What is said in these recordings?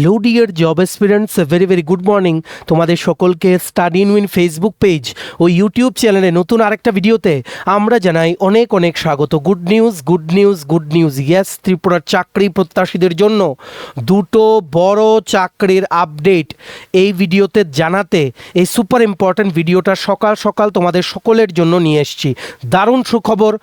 Hello dear job aspirants, very good morning. তোমাদের সকলকে study in win Facebook page ও YouTube চ্যানেলে নতুন আরেকটা ভিডিওতে আমরা জানাই অনেক অনেক স্বাগত। গুড নিউজ ইয়েস, ত্রিপুরার চাকরি প্রত্যাশীদের জন্য দুটো বড় চাকরির আপডেট এই ভিডিওতে জানাতে এই সুপার ইম্পর্ট্যান্ট ভিডিওটা সকাল সকাল তোমাদের সকলের জন্য নিয়ে এসেছি। দারুণ সুখবর,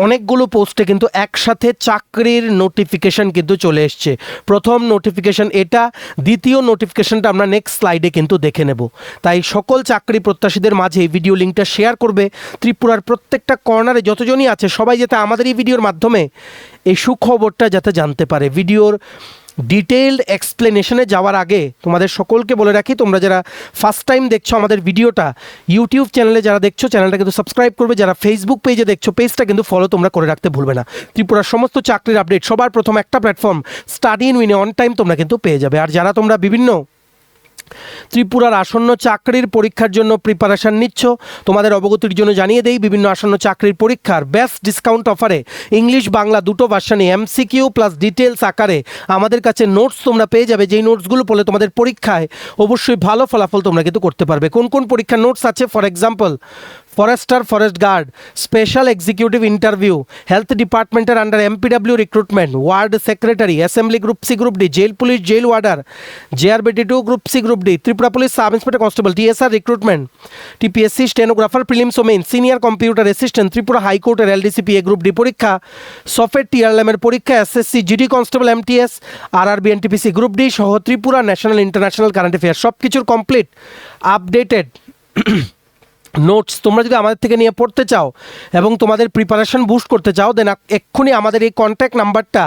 অনেকগুলো পোস্টে কিন্তু একসাথে চাকরির নোটিফিকেশন কিন্তু চলে এসছে। প্রথম নোটিফিকেশন এটা, দ্বিতীয় নোটিফিকেশনটা আমরা নেক্সট স্লাইডে কিন্তু দেখে নেব। তাই সকল চাকরি প্রত্যাশীদের মাঝে এই ভিডিও লিঙ্কটা শেয়ার করবে। ত্রিপুরার প্রত্যেকটা কর্নারে যতজনই আছে সবাই যাতে আমাদের এই ভিডিওর মাধ্যমে এই সুখবরটা যাতে জানতে পারে। ভিডিওর ডিটেইলড এক্সপ্লেনেশনে যাওয়ার আগে তোমাদের সকলকে বলে রাখি, তোমরা যারা ফার্স্ট টাইম দেখছো আমাদের ভিডিওটা, ইউটিউব চ্যানেলে যারা দেখছো চ্যানেলটা কিন্তু সাবস্ক্রাইব করবে, যারা ফেসবুক পেজে দেখছো পেজটা কিন্তু ফলো তোমরা করে রাখতে ভুলবে না। ত্রিপুরার সমস্ত চাকরির আপডেট সবার প্রথম একটা প্ল্যাটফর্ম স্টাডি ইন উইনে অন টাইম তোমরা কিন্তু পেয়ে যাবে। আর যারা তোমরা বিভিন্ন ত্রিপুরার আসন্ন চাকরির পরীক্ষার জন্য প্রিপারেশান নিচ্ছ, তোমাদের অবগতির জন্য জানিয়ে দেই, বিভিন্ন আসন্ন চাকরির পরীক্ষার বেস্ট ডিসকাউন্ট অফারে ইংলিশ বাংলা দুটো ভার্সানে এমসিকিউ প্লাস ডিটেলস আকারে আমাদের কাছে নোটস তোমরা পেয়ে যাবে। যেই নোটসগুলো পড়লে তোমাদের পরীক্ষায় অবশ্যই ভালো ফলাফল তোমরা কিন্তু করতে পারবে। কোন কোন পরীক্ষার নোটস আছে? For example, forester, forest guard, special executive interview, health ডিপার্টমেন্টের under MPW recruitment, ward secretary, assembly group C group D, jail police jail warder, JRBT2 group C group D, Tripura police sub inspector constable, TSR recruitment, TPSC stenographer prelims ও main, senior computer assistant, Tripura হাইকোর্টের LDCPA group D পরীক্ষা, software TRLM-এর পরীক্ষা, SSC GD constable MTS, RRB NTPC group D সহ Tripura national international current affairs সব কিছুর complete updated notes তোমরা যদি আমাদের থেকে নিয়ে পড়তে চাও এবং তোমাদের প্রিপারেশন বুস্ট করতে চাও, দেন এক্ষুনি আমাদের এই কন্ট্যাক্ট নাম্বারটা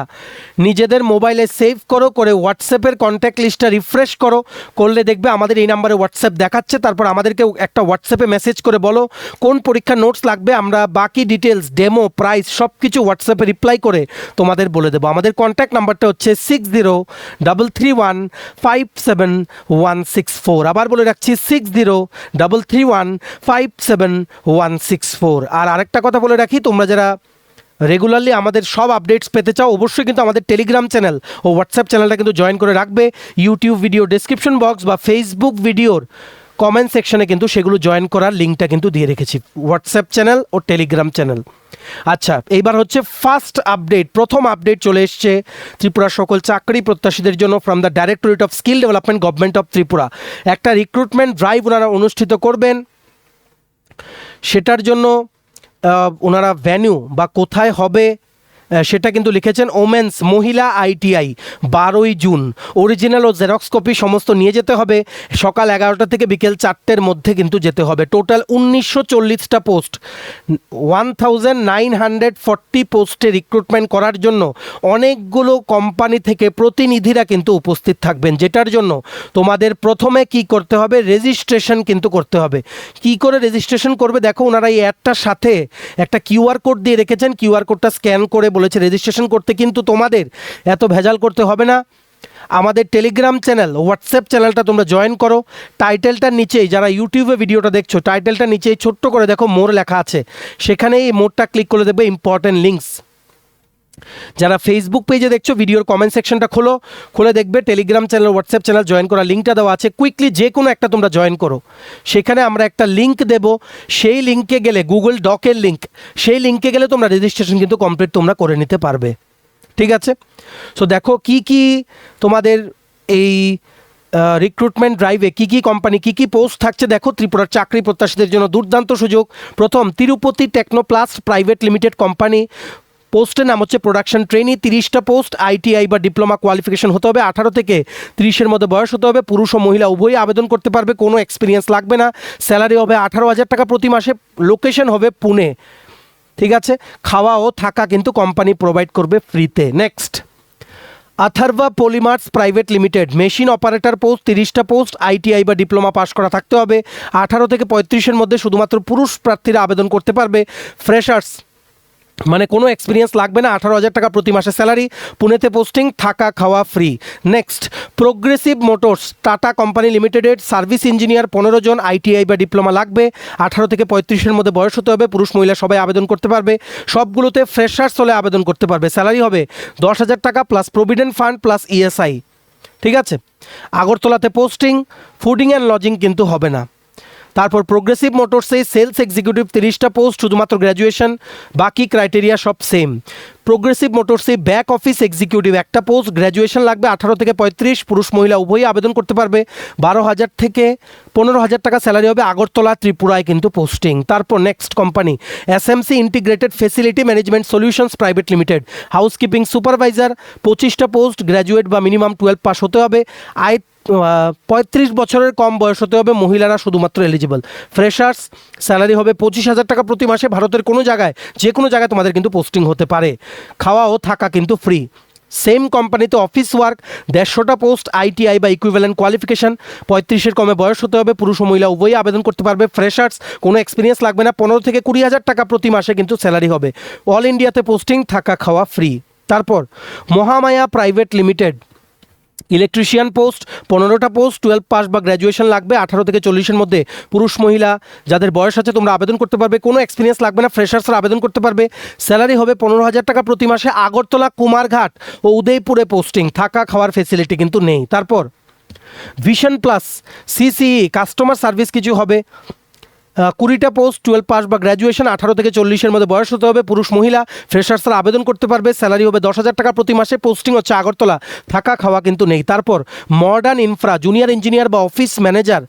নিজেদের মোবাইলে সেভ করো, করে হোয়াটসঅ্যাপের কন্ট্যাক্ট লিস্টটা রিফ্রেশ করলে দেখবে আমাদের এই নাম্বারে হোয়াটসঅ্যাপ দেখাচ্ছে। তারপর আমাদেরকে একটা হোয়াটসঅ্যাপে মেসেজ করে বলো কোন পরীক্ষার নোটস লাগবে, আমরা বাকি ডিটেলস, ডেমো, প্রাইস সব কিছু হোয়াটসঅ্যাপে রিপ্লাই করে তোমাদের বলে দেবো। আমাদের কন্ট্যাক্ট নাম্বারটা হচ্ছে 6033157164। আবার বলে রাখছি 6033157164। আর আরেকটা কথা বলে রাখি, তোমরা যারা রেগুলারলি আমাদের সব আপডেটস পেতে চাও অবশ্যই কিন্তু আমাদের টেলিগ্রাম চ্যানেল ও হোয়াটসঅ্যাপ চ্যানেলটা কিন্তু জয়েন করে রাখবে। ইউটিউব ভিডিও ডেসক্রিপশন বক্স বা ফেসবুক ভিডিওর কমেন্ট সেকশনে কিন্তু সেগুলো জয়েন করার লিঙ্কটা কিন্তু দিয়ে রেখেছি, হোয়াটসঅ্যাপ চ্যানেল ও টেলিগ্রাম চ্যানেল। আচ্ছা, এইবার হচ্ছে ফার্স্ট আপডেট, প্রথম আপডেট চলে এসছে ত্রিপুরার সকল চাকরি প্রত্যাশীদের জন্য from the directorate of skill development government of Tripura. একটা রিক্রুটমেন্ট ড্রাইভ ওনারা অনুষ্ঠিত করবেন, সেটার জন্য ওনারা ভ্যান্যু বা কোথায় হবে সেটা কিন্তু লিখেছেন। ওমেন্স মহিলা ITI 12ই জুন, অরিজিনাল ও জেরক্স কপি সমস্ত নিয়ে যেতে হবে। সকাল 11টা থেকে বিকেল 4টের মধ্যে কিন্তু যেতে হবে। টোটাল 1940টা পোস্ট, 1940 পোস্টে রিক্রুটমেন্ট করার জন্য অনেকগুলো কোম্পানি থেকে প্রতিনিধিরা কিন্তু উপস্থিত থাকবেন, যেটার জন্য তোমাদের প্রথমে কি করতে হবে, রেজিস্ট্রেশন কিন্তু করতে হবে। কি করে রেজিস্ট্রেশন করবে দেখো, ওনারা এই অ্যাডটার সাথে একটা QR কোড দিয়ে রেখেছেন। QR কোডটা স্ক্যান করে বলেছে রেজিস্ট্রেশন করতে, কিন্তু তোমাদের এত ভেজাল করতে হবে না। আমাদের টেলিগ্রাম চ্যানেল, হোয়াটসঅ্যাপ চ্যানেলটা তোমরা জয়েন করো। টাইটেলটার নিচেই, যারা ইউটিউবে ভিডিওটা দেখছো, টাইটেলটার নিচেই ছোট্ট করে দেখো মোর লেখা আছে, সেখানে এই মোরটা ক্লিক করে দেখবে ইম্পর্টেন্ট লিঙ্কস। যারা ফেসবুক পেজে দেখছো ভিডিওর কমেন্ট সেকশনটা খুলে দেখবে Telegram channel, WhatsApp channel join করা লিঙ্কটা দেওয়া আছে। কুইকলি যে কোনো একটা তোমরা জয়েন করো, সেখানে আমরা একটা লিঙ্ক দেব, সেই লিঙ্কে গেলে গুগল ডকের লিঙ্ক, সেই লিঙ্কে গেলে তোমরা রেজিস্ট্রেশন কিন্তু কমপ্লিট তোমরা করে নিতে পারবে। ঠিক আছে? সো দেখো কি কি তোমাদের এই রিক্রুটমেন্ট ড্রাইভে কী কী কোম্পানি কী কী পোস্ট থাকছে দেখো। ত্রিপুরার চাকরি প্রত্যাশীদের জন্য দুর্দান্ত সুযোগ। প্রথম, তিরুপতি টেকনোপ্লাস্ট প্রাইভেট লিমিটেড কোম্পানি, পোস্টের নাম হচ্ছে প্রোডাকশন ট্রেনি, 30টা পোস্ট, ITI বা ডিপ্লোমা কোয়ালিফিকেশন হতে হবে, 18 থেকে 30-এর মধ্যে বয়স হতে হবে, পুরুষ ও মহিলা উভয়ই আবেদন করতে পারবে, কোনো এক্সপিরিয়েন্স লাগবে না। স্যালারি হবে 18,000 টাকা প্রতি মাসে, লোকেশন হবে পুনে। ঠিক আছে? খাওয়া ও থাকা কিন্তু কোম্পানি প্রোভাইড করবে ফ্রিতে। Next, Atharva polymers private limited, machine operator post, 30টা পোস্ট, ITI বা ডিপ্লোমা পাস করা থাকতে হবে, 18 থেকে 35-এর মধ্যে শুধুমাত্র পুরুষ প্রার্থীরা আবেদন করতে পারবে। ফ্রেশার্স মানে কোনো এক্সপিরিয়েন্স লাগবে না, 18,000 টাকা প্রতি মাসে স্যালারি, পুনেতে পোস্টিং, থাকা খাওয়া free. Next, progressive motors tata company লিমিটেডের সার্ভিস ইঞ্জিনিয়ার 15 জন, ITI বা ডিপ্লোমা লাগবে, 18 থেকে 35-এর মধ্যে বয়স হতে হবে, পুরুষ মহিলা সবাই আবেদন করতে পারবে। সবগুলোতে ফ্রেশার্স হলে আবেদন করতে পারবে। স্যালারি হবে 10,000 টাকা plus provident fund plus ESI। ঠিক আছে? আগরতলাতে পোস্টিং, ফুডিং অ্যান্ড লজিং কিন্তু হবে না। তারপর প্রোগ্রেসিভ মোটরসে সেলস এক্সিকিউটিভ 30টা পোস্ট, শুধুমাত্র গ্র্যাজুয়েশন, বাকি ক্রাইটেরিয়া সব সেম। প্রোগ্রেসিভ মোটরসে ব্যাক অফিস এক্সিকিউটিভ একটা পোস্ট, গ্র্যাজুয়েশন লাগবে 18 থেকে 35, পুরুষ মহিলা উভয়ই আবেদন করতে পারবে। 12,000 থেকে 15,000 টাকা স্যালারি হবে। আগরতলা ত্রিপুরায় কিন্তু পোস্টিং। তারপর next company SMC integrated facility management solutions private limited, housekeeping supervisor, 25টা পোস্ট, গ্র্যাজুয়েট বা মিনিমাম 12 পাস হতে হবে। 35 বছরের কম বয়স হতে হবে, মহিলারা শুধুমাত্র এলিজিবল। ফ্রেশার্স, স্যালারি হবে 25,000 টাকা প্রতি মাসে। ভারতের কোনো জায়গায়, যে কোনো জায়গায় তোমাদের কিন্তু পোস্টিং হতে পারে। খাওয়া ও থাকা কিন্তু ফ্রি। সেম কোম্পানিতে অফিস ওয়ার্ক, 150টা পোস্ট, আইটিআই বা ইকুইভ্যালেন্ট কোয়ালিফিকেশন, 35-এর কমে বয়স হতে হবে, পুরুষ ও মহিলা উভয়ই আবেদন করতে পারবে। ফ্রেশার্স, কোনো এক্সপিরিয়েন্স লাগবে না। 15 থেকে 20,000 টাকা প্রতি মাসে কিন্তু স্যালারি হবে। অল ইন্ডিয়াতে পোস্টিং, থাকা খাওয়া ফ্রি। তারপর Mahamaya private limited, electrician post, 15টা পোস্ট, 12 পাস বা গ্র্যাজুয়েশন লাগবে। 18 থেকে 40-এর মধ্যে পুরুষ মহিলা যাদের বয়স আছে তোমরা আবেদন করতে পারবে। কোনো এক্সপিরিয়েন্স লাগবে না, ফ্রেশার্সরা আবেদন করতে পারবে। স্যালারি হবে 15,000 টাকা প্রতি মাসে। আগরতলা, কুমারঘাট ও উদয়পুরে পোস্টিং, থাকা খাওয়ার ফেসিলিটি কিন্তু নেই। তারপর vision plus CCE customer service কিছু হবে, 20টা পোস্ট, 12 পাস বা গ্র্যাজুয়েশন, 18 থেকে 40-এর মধ্যে বয়স হতে হবে, পুরুষ মহিলা, ফ্রেশার্সরা আবেদন করতে পারবে। স্যালারি হবে 10,000 টাকা প্রতি মাসে। পোস্টিং হচ্ছে আগরতলা, থাকা খাওয়া কিন্তু নেই। তারপর মডার্ন ইনফ্রা জুনিয়র ইঞ্জিনিয়ার বা অফিস ম্যানেজার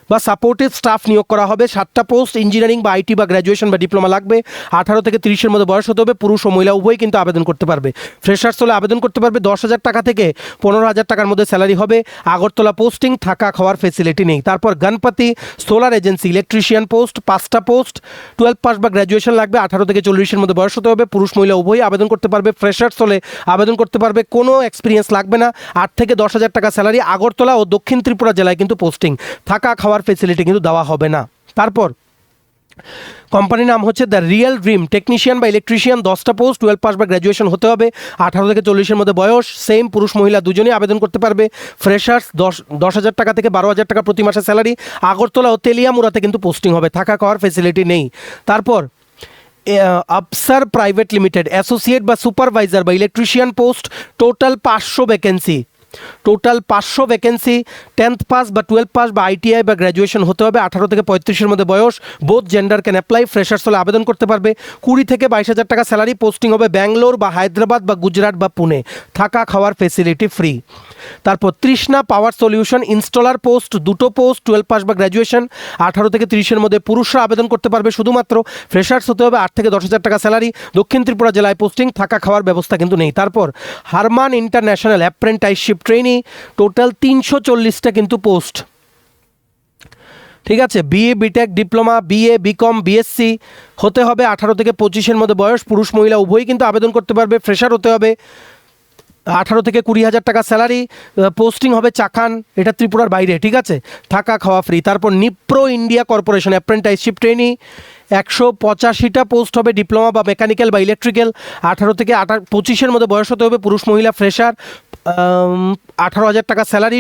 বা সাপোর্টিভ স্টাফ নিয়োগ করা হবে। 7টা পোস্ট, ইঞ্জিনিয়ারিং বা আইটি বা গ্র্যাজুয়েশন বা ডিপ্লোমা লাগবে। 18 থেকে 30-এর মধ্যে বয়স হতে হবে, পুরুষ ও মহিলা উভয়ই কিন্তু আবেদন করতে পারবে। ফ্রেশার্স হলে আবেদন করতে পারবে। 10,000 টাকা থেকে 15,000 টাকার মধ্যে স্যালারি হবে। আগরতলা পোস্টিং, থাকা খাওয়ার ফেসিলিটি নেই। তারপর Ganapati solar agency, electrician post, 5টা পোস্ট, 12 পাস বা গ্র্যাজুয়েশন লাগবে। 18 থেকে 40-এর মধ্যে বয়স হতে হবে, পুরুষ মহিলা উভয়ই আবেদন করতে পারবে। ফ্রেশার্স হলে আবেদন করতে পারবে, কোনো এক্সপিরিয়েন্স লাগবে না। 8 থেকে 10,000 টাকা স্যালারি। আগরতলা ও দক্ষিণ ত্রিপুরা জেলায় কিন্তু পোস্টিং, থাকা খাওয়ার ফেসিলিটি কিন্তু দেওয়া হবে না। তারপর কোম্পানির নাম হচ্ছে দ্য রিয়েল ড্রিম টেকনিশিয়ান বা ইলেকট্রিশিয়ান, 10টা পোস্ট, 12 পাস বা গ্র্যাজুয়েশন হতে হবে। 18 থেকে 40-এর মধ্যে বয়স, সেম, পুরুষ মহিলা দুজনেই আবেদন করতে পারবে। ফ্রেশার্স 10,000 টাকা থেকে 12,000 টাকা প্রতি মাসে স্যালারি। আগরতলা ও তেলিয়ামুড়াতে কিন্তু পোস্টিং হবে, থাকা খাওয়ার ফেসিলিটি নেই। তারপর আফসার প্রাইভেট লিমিটেড, অ্যাসোসিয়েট বা সুপারভাইজার বা electrician post, total 500 vacancy. 10th pass বা 12 পাস বা আইটিআই বা গ্র্যাজুয়েশন হতে হবে। 18 থেকে 35-এর মধ্যে বয়স, both gender can apply. Freshers হলে আবেদন করতে পারবে। 20 থেকে 22,000 টাকা স্যালারি। পোস্টিং হবে ব্যাঙ্গালোর বা হায়দ্রাবাদ বা গুজরাট বা পুনে, থাকা খাওয়ার ফেসিলিটি ফ্রি। তারপর Trishna power solution installer post, 2টো পোস্ট, 12 পাস বা গ্র্যাজুয়েশন, 18 থেকে 30-এর মধ্যে পুরুষরা আবেদন করতে পারবে শুধুমাত্র। ফ্রেশার্স হতে হবে। 8 থেকে 10,000 টাকা স্যালারি। দক্ষিণ ত্রিপুরা জেলায় পোস্টিং, থাকা খাওয়ার ব্যবস্থা কিন্তু নেই। তারপর Harman international apprenticeship trainee, total 340টা কিন্তু পোস্ট। ঠিক আছে, BA BTech diploma, BA BCom BSc হতে হবে। 18 থেকে 25-এর মধ্যে বয়স, পুরুষ মহিলা উভয়ই কিন্তু আবেদন করতে পারবে। ফ্রেশার হতে হবে। 18 থেকে 20,000 টাকা স্যালারি। পোস্টিং হবে চাকান, এটা ত্রিপুরার বাইরে। ঠিক আছে, থাকা খাওয়া ফ্রি। তারপর Nipro India corporation apprenticeship trainee, 185টা পোস্ট হবে, ডিপ্লোমা বা মেকানিক্যাল বা ইলেকট্রিক্যাল। 18 থেকে 25-এর মধ্যে বয়স হতে হবে, পুরুষ মহিলা। ফ্রেশার, 18,000 টাকা স্যালারি।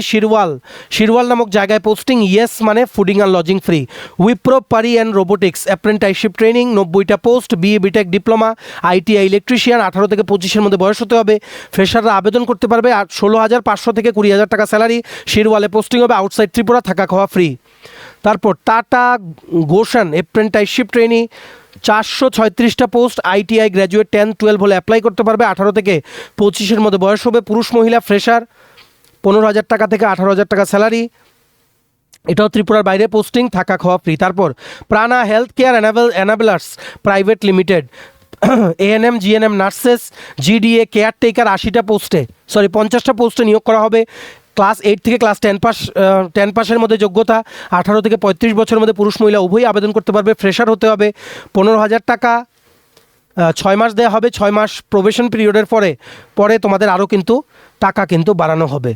শিরওয়াল নামক জায়গায় পোস্টিং, ইয়েস মানে fooding and lodging free. Wipro PARI and robotics apprenticeship training, 90টা post, BA BTech diploma, ITI electrician, 18 থেকে 25-এর মধ্যে বয়স হতে হবে। ফ্রেশাররা আবেদন করতে পারবে। 16,500 থেকে 20,000 টাকা স্যালারি। শিরওয়ালে পোস্টিং হবে, আউটসাইড ত্রিপুরা, থাকা খাওয়া ফ্রি। তারপর টাটা গোশন অ্যাপ্রেন্টাইসশিপ ট্রেনি, 436টা পোস্ট, আইটিআই গ্র্যাজুয়েট 10-12 হলে অ্যাপ্লাই করতে পারবে। 18 থেকে 25-এর মধ্যে বয়স হবে, পুরুষ মহিলা। ফ্রেশার, 15,000 টাকা থেকে 18,000 টাকা স্যালারি। এটাও ত্রিপুরার বাইরে পোস্টিং, থাকা খাওয়া ফ্রি। তারপর Prana health care enablers private limited, ANM GNM nurses, GDA caretaker, 80টা পোস্টে 50টা পোস্টে নিয়োগ করা হবে। ক্লাস 8 থেকে ক্লাস 10 পাসের মধ্যে যোগ্যতা। 18 থেকে 35 বছরের মধ্যে পুরুষ মহিলা উভয়ই আবেদন করতে পারবে। ফ্রেশার হতে হবে। 15,000 টাকা 6 মাস দেওয়া হবে। 6 মাস প্রবেশন পিরিয়ডের পরে তোমাদের আরও কিন্তু টাকা কিন্তু বাড়ানো হবে।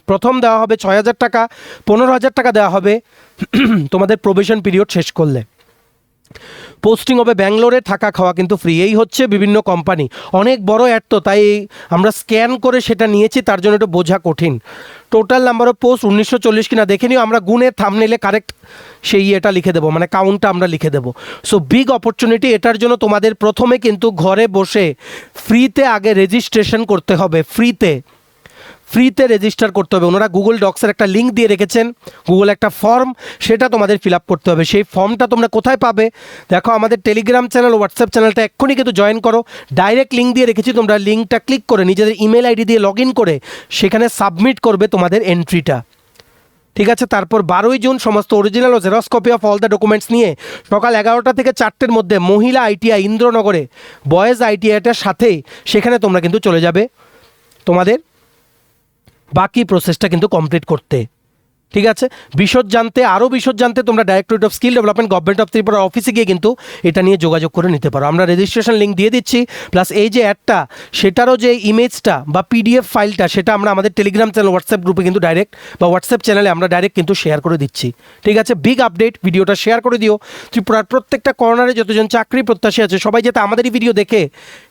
প্রথম দেওয়া হবে 6,000 টাকা, 15,000 টাকা দেওয়া হবে তোমাদের প্রবেশন পিরিয়ড শেষ করলে। পোস্টিং হবে ব্যাঙ্গালোরে, থাকা খাওয়া কিন্তু ফ্রি। এই হচ্ছে বিভিন্ন কোম্পানি। অনেক বড় অ্যাড তো, তাই আমরা স্ক্যান করে সেটা নিয়েছি, তার জন্য একটু বোঝা কঠিন। টোটাল নাম্বার অফ পোস্ট 1940 কিনা দেখে নিও। আমরা গুণে থাম্বনেইলে কারেক্ট সেই এটা লিখে দেবো, মানে কাউন্টটা আমরা লিখে দেবো। So big opportunity. এটার জন্য তোমাদের প্রথমে কিন্তু ঘরে বসে ফ্রিতে আগে রেজিস্ট্রেশন করতে হবে। ফ্রিতে রেজিস্টার করতে হবে। ওনারা গুগল ডক্সের একটা লিঙ্ক দিয়ে রেখেছেন, গুগল একটা ফর্ম, সেটা তোমাদের ফিল আপ করতে হবে। সেই ফর্মটা তোমরা কোথায় পাবে? দেখো আমাদের টেলিগ্রাম চ্যানেল, হোয়াটসঅ্যাপ চ্যানেলটা এক্ষুনি কিন্তু জয়েন করো, ডাইরেক্ট লিঙ্ক দিয়ে রেখেছি, তোমরা লিঙ্কটা ক্লিক করে নিজেদের ইমেল আইডি দিয়ে লগ ইন করে সেখানে সাবমিট করবে তোমাদের এন্ট্রিটা। ঠিক আছে, তারপর 12ই জুন সমস্ত অরিজিনাল ও xerox copy of all the documents নিয়ে সকাল 11টা থেকে 4টের মধ্যে মহিলা আইটিআই ইন্দ্রনগরে, বয়েজ আইটিআইটার সাথেই সেখানে তোমরা কিন্তু চলে যাবে তোমাদের বাকি প্রসেসটা কিন্তু কমপ্লিট করতে। ঠিক আছে, আরও বিশদ জানতে তোমরা directorate of skill development government of Tripura অফিসে গিয়ে কিন্তু এটা নিয়ে যোগাযোগ করে নিতে পারো। আমরা রেজিস্ট্রেশন লিঙ্ক দিয়ে দিচ্ছি, প্লাস এই যে অ্যাডটা, সেটারও যে ইমেজটা বা পিডিএফ ফাইলটা, সেটা আমরা আমাদের টেলিগ্রাম চ্যানেল, হোয়াটসঅ্যাপ গ্রুপে কিন্তু ডাইরেক্ট, বা হোয়াটসঅ্যাপ চ্যানেলে আমরা ডাইরেক্ট কিন্তু শেয়ার করে দিচ্ছি। ঠিক আছে, বিগ আপডেট, ভিডিওটা শেয়ার করে দিও। ত্রিপুরার প্রত্যেকটা কর্নারে যতজন চাকরি প্রত্যাশী আছে সবাই যাতে আমাদের এই ভিডিও দেখে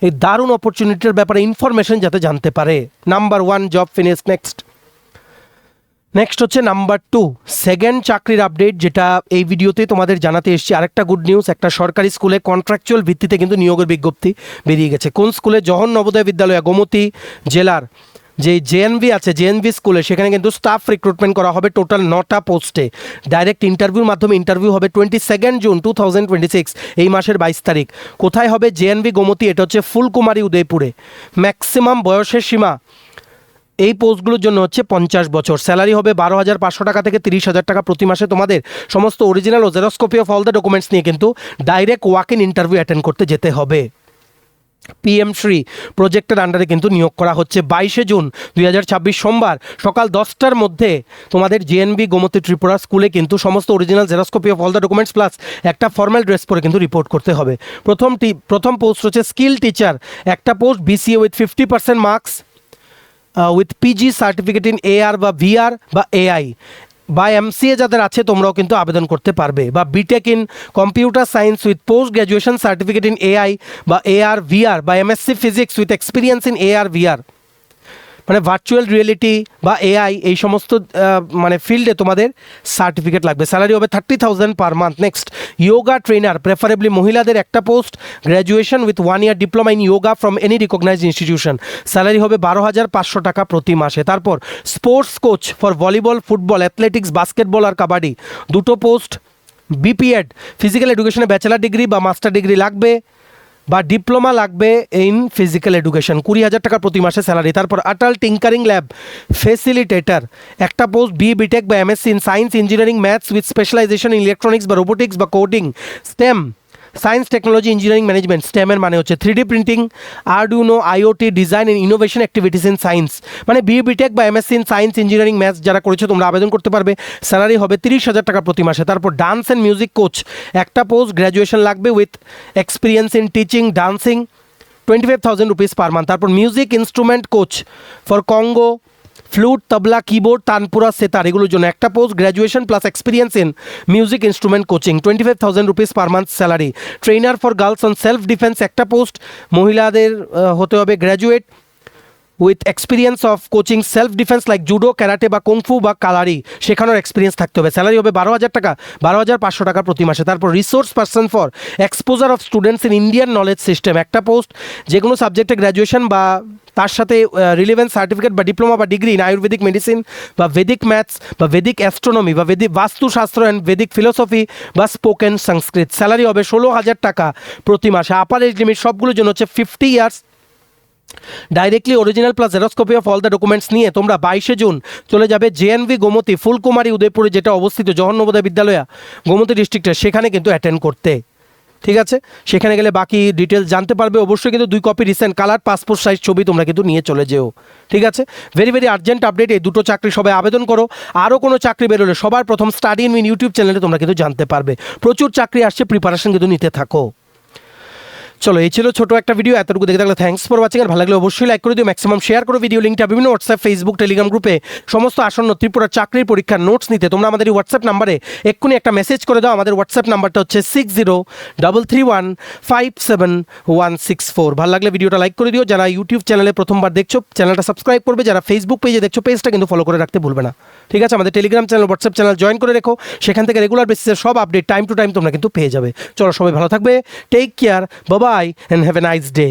এই দারুণ অপরচুনিটির ব্যাপারে ইনফরমেশন যাতে জানতে পারে। Number 1 job finish. নেক্সট হচ্ছে নাম্বার 2 সেকেন্ড চাকরির আপডেট, যেটা এই ভিডিওতে তোমাদের জানাতে এসেছি। আরেকটা গুড নিউজ, একটা সরকারি স্কুলে কন্ট্রাকচুয়াল ভিত্তিতে কিন্তু নিয়োগের বিজ্ঞপ্তি বেরিয়ে গেছে। কোন স্কুলে? জহর নবোদয় বিদ্যালয়, গোমতী জেলার যে জেএনভি আছে, জেএনভি স্কুলে, সেখানে কিন্তু স্টাফ রিক্রুটমেন্ট করা হবে টোটাল 9টা পোস্টে। ডাইরেক্ট ইন্টারভিউর মাধ্যমে ইন্টারভিউ হবে 22 জুন 2026, এই মাসের 22 তারিখ। কোথায় হবে? জেএনভি গোমতী, এটা হচ্ছে ফুলকুমারী উদয়পুরে। ম্যাক্সিমাম বয়সের সীমা এই পোস্টগুলোর জন্য হচ্ছে 50 বছর। স্যালারি হবে 12,500 টাকা থেকে 30,000 টাকা প্রতি মাসে। তোমাদের সমস্ত অরিজিনাল ও xerox copy of all the documents নিয়ে কিন্তু direct walk in interview attend করতে যেতে হবে। পিএম শ্রী প্রজেক্টের আন্ডারে কিন্তু নিয়োগ করা হচ্ছে। 22 জুন 2026 সোমবার সকাল 10টার মধ্যে তোমাদের জেএনভি গোমতী ত্রিপুরা স্কুলে কিন্তু সমস্ত original xerox copy of all the documents plus একটা ফর্মাল ড্রেস পরে কিন্তু রিপোর্ট করতে হবে। প্রথম পোস্ট হচ্ছে স্কিল টিচার, একটা post BCA with 50% marks with PG certificate in AR বা ভিআর বা এআই বা এমসিএ যাদের আছে তোমরাও কিন্তু আবেদন করতে পারবে, বা BTech in computer science with post graduation certificate in AI বা এআর ভিআর বা MSc physics with experience in AR VR, মানে ভার্চুয়াল রিয়েলিটি বা এআই, এই সমস্ত মানে ফিল্ডে তোমাদের সার্টিফিকেট লাগবে। স্যালারি হবে 30,000 per month. Next yoga trainer, preferably মহিলাদের, একটা post, graduation with 1 year diploma in yoga from any recognised institution. Salary হবে 12,500 টাকা প্রতি মাসে। তারপর sports coach for volleyball, football, athletics, basketball আর কাবাডি, দুটো পোস্ট। বিপিএড, ফিজিক্যাল এডুকেশনে ব্যাচেলার ডিগ্রি বা মাস্টার ডিগ্রি লাগবে বা ডিপ্লোমা লাগবে ইন ফিজিক্যাল এডুকেশন, 20,000 টাকা প্রতি মাসে স্যালারি। তারপর আটাল টিঙ্কারিং ল্যাব ফেসিলিটেটার, একটা পোস্ট, বিটেক বা MSc in science, engineering, maths with specialisation in electronics বা রোবোটিক্স বা coding, STEM, science technology engineering management. স্টেমের মানে হচ্ছে 3D printing, Arduino, IoT, design and innovation activities in science, মানে B Tech বা MSc in science, engineering, maths যারা করেছো তোমরা আবেদন করতে পারবে। স্যালারি হবে 30,000 টাকা প্রতি মাসে। তারপর ডান্স অ্যান্ড মিউজিক কোচ, একটা পোস্ট, গ্র্যাজুয়েশন লাগবে with experience in teaching dancing, 25,000 rupees per month. তারপর music instrument coach for conga, flute, tabla, keyboard, tanpura, sitar, এগুলোর জন্য একটা post, graduation plus experience in music instrument coaching, 25,000 rupees per month salary. Trainer for girls on self defence, একটা post, মহিলাদের হতে হবে graduate with experience of coaching self defence like judo, karate বা kung fu বা কালারি, শেখানোর এক্সপিরিয়েন্স থাকতে হবে। Salary হবে 12,000 টাকা, 12,500 টাকা প্রতি মাসে। তারপর resource person for exposure of students in Indian knowledge system, একটা পোস্ট, যে কোনো সাবজেক্টে গ্র্যাজুয়েশন বা তার সাথে রিলেভেন্স সার্টিফিকেট বা ডিপ্লোমা বা ডিগ্রি ইন আয়ুর্বেদিক মেডিসিন বা ভেদিক ম্যাথস বা ভেদিক অ্যাস্ট্রোনমি বা ভেদিক বাস্তুশাস্ত্র অ্যান্ড ভেদিক ফিলোসফি বা স্পোকেন সংস্কৃত। স্যালারি হবে 16,000 টাকা প্রতি মাসে। আপার এজ লিমিট সবগুলোর জন্য হচ্ছে 50 years. Directly original plus xerox copy of all the documents নিয়ে তোমরা 22 জুন চলে যাবে জেএনভি গোমতী ফুলকুমারী উদয়পুরে, যেটা অবস্থিত জহর নবোদয় বিদ্যালয়া গোমতী ডিস্ট্রিক্টে, সেখানে কিন্তু অ্যাটেন্ড করতে। ঠিক আছে, সেখানে গেলে বাকি ডিটেলস জানতে পারবে। অবশ্যই কিন্তু 2 copy recent colour passport size ছবি তোমরা কিন্তু নিয়ে চলে যেও। ঠিক আছে, ভেরি আর্জেন্ট আপডেট, এই দুটো চাকরি সবাই আবেদন করো। আরও কোনো চাকরি বেরোলে সবার প্রথম স্টাডি ইন ইউটিউব চ্যানেলে তোমরা কিন্তু জানতে পারবে। প্রচুর চাকরি আসছে, প্রিপারেশন কিন্তু নিতে থাকো। চলো, এই ছিল ছোট একটা ভিডিও, এতটুকু দেখে থাকলে থ্যাঙ্কস ফর ওয়াচিং। আর ভালো লাগলে অবশ্যই লাইক করে দিও, ম্যাক্সিমাম শেয়ার করো ভিডিও লিঙ্কটা বিভিন্ন হোয়াটসঅ্যাপ, ফেসবুক, টেলিগ্রাম গ্রুপে। সমস্ত আসন্ন ত্রিপুরা চাকরির পরীক্ষার নোটস নিতে তোমরা আমাদের এই হোয়াটসঅ্যাপ নাম্বারে এক্ষুনি একটা মেসেজ করে দাও। আমাদের হোয়াটসঅ্যাপ নাম্বারটা হচ্ছে 6033157164। ভালো লাগলে ভিডিওটা লাইক করে দিও। যারা ইউটিউব চ্যানেলে প্রথমবার দেখছো চ্যানেলটা সাবস্ক্রাইব করবে, যারা ফেসবুক পেজে দেখছো পেজটা কিন্তু ফলো করে রাখতে ভুলবে না। ঠিক আছে, আমাদের Telegram channel, WhatsApp channel join করে রেখো, সেখান থেকে রেগুলার বেসিসে সব আপডেট টাইম টু টাইম তোমরা কিন্তু পেয়ে যাবে। চলো, সবাই ভালো থাকবে, take care, bye bye and have a nice day.